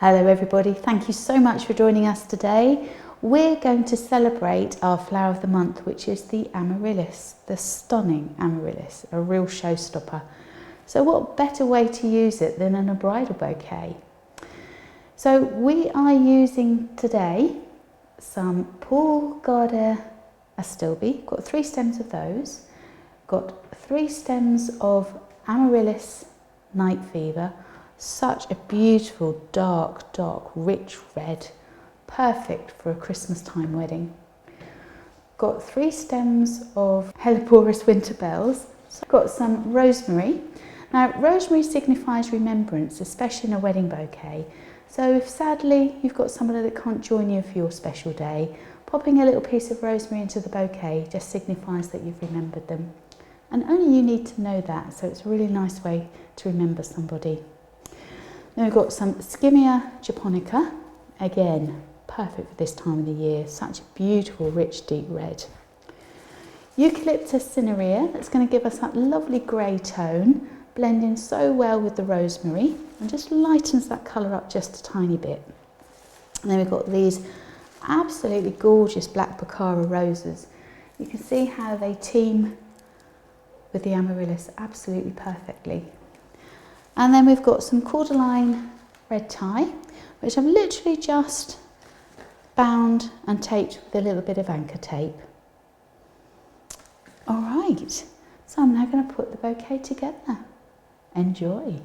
Hello everybody, thank you so much for joining us today. We're going to celebrate our flower of the month, which is the Amaryllis, the stunning Amaryllis, a real showstopper. So what better way to use it than in a bridal bouquet? So we are using today some Paul Gaarder Astilbe, got 3 stems of those, got 3 stems of Amaryllis Night Fever, such a beautiful dark rich red, perfect for a Christmas time wedding. Got 3 stems of Hellebores Winterbells, so got some rosemary. Now rosemary signifies remembrance, especially in a wedding bouquet. So if sadly you've got somebody that can't join you for your special day, popping a little piece of rosemary into the bouquet just signifies that you've remembered them. And only you need to know that, so it's a really nice way to remember somebody. Then we've got some Skimmia Japonica, again perfect for this time of the year, such a beautiful rich deep red. Eucalyptus Cinerea, that's going to give us that lovely grey tone, blending so well with the rosemary and just lightens that colour up just a tiny bit. And then we've got these absolutely gorgeous black Baccara roses. You can see how they team with the Amaryllis absolutely perfectly. And then we've got some Cordyline Red Tye, which I've literally just bound and taped with a little bit of anchor tape. All right, so I'm now going to put the bouquet together. Enjoy.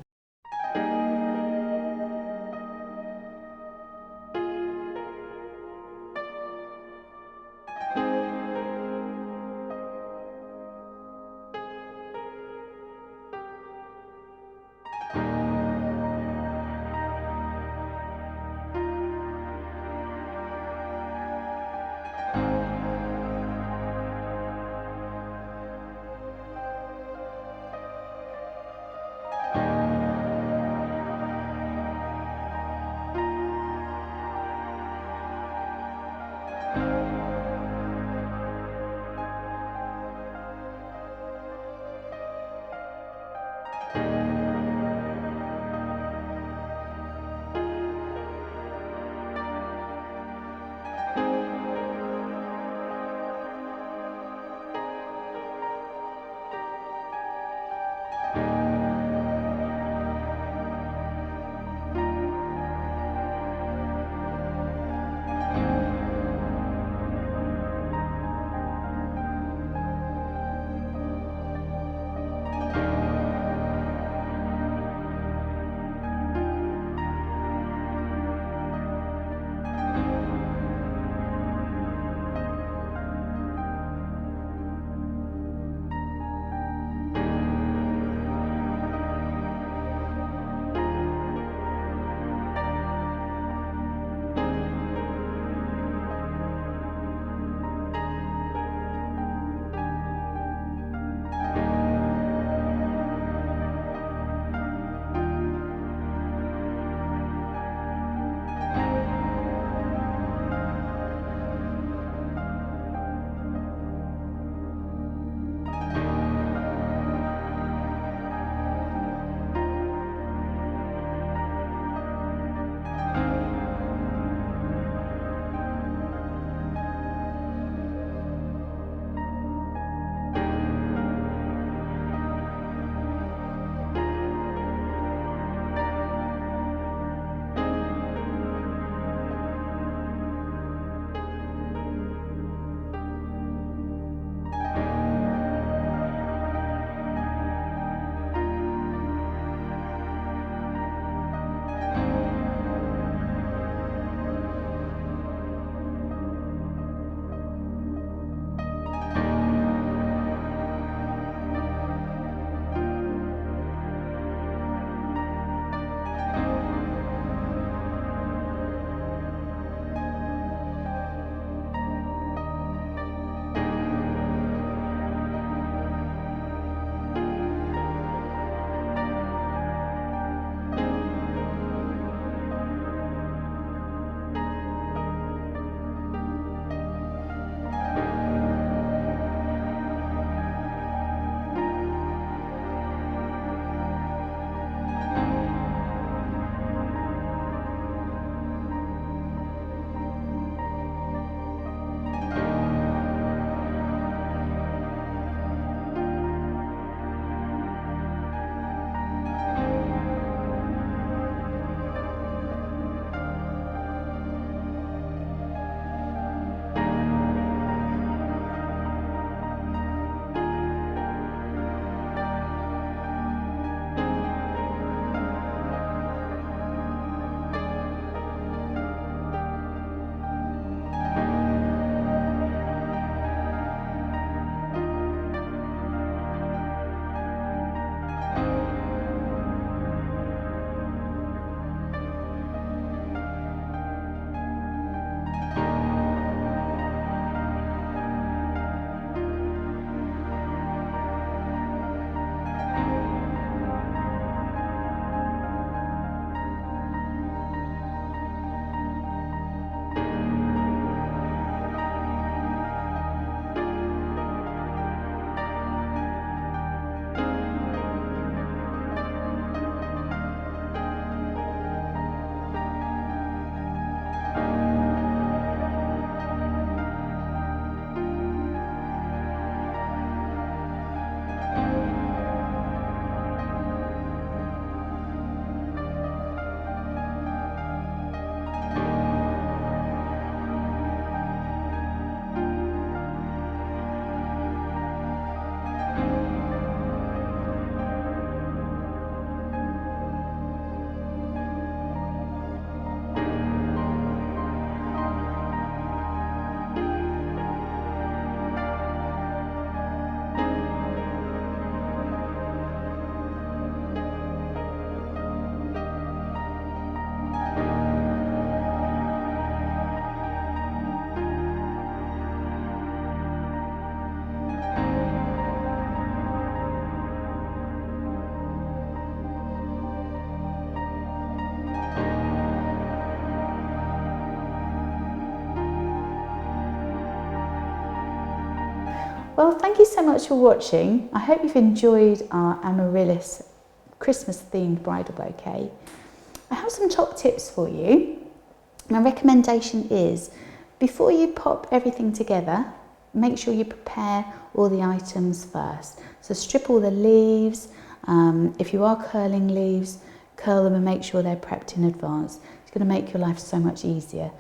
Well, thank you so much for watching. I hope you've enjoyed our Amaryllis Christmas themed bridal bouquet. I have some top tips for you. My recommendation is, before you pop everything together, make sure you prepare all the items first. So strip all the leaves. If you are curling leaves, curl them and make sure they're prepped in advance. It's going to make your life so much easier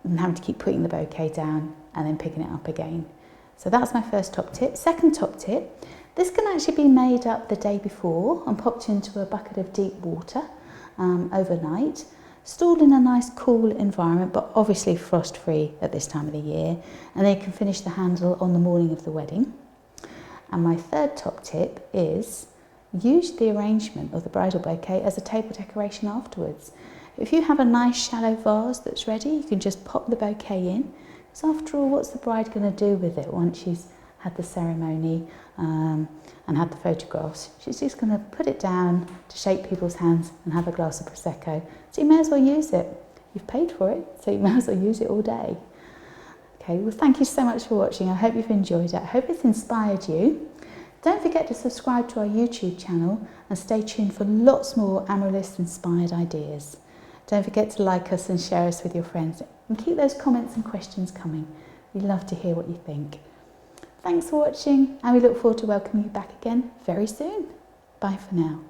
than having to keep putting the bouquet down and then picking it up again. So that's my first top tip. Second top tip, this can actually be made up the day before and popped into a bucket of deep water overnight, stored in a nice cool environment, but obviously frost free at this time of the year, and they can finish the handle on the morning of the wedding. And my third top tip is use the arrangement of the bridal bouquet as a table decoration afterwards. If you have a nice shallow vase that's ready, you can just pop the bouquet in. So after all, what's the bride going to do with it once she's had the ceremony and had the photographs? She's just going to put it down to shake people's hands and have a glass of Prosecco. So you may as well use it. You've paid for it, so you may as well use it all day. Okay, well, thank you so much for watching. I hope you've enjoyed it. I hope it's inspired you. Don't forget to subscribe to our YouTube channel and stay tuned for lots more Amaryllis inspired ideas. Don't forget to like us and share us with your friends, and keep those comments and questions coming. We love to hear what you think. Thanks for watching, and we look forward to welcoming you back again very soon. Bye for now.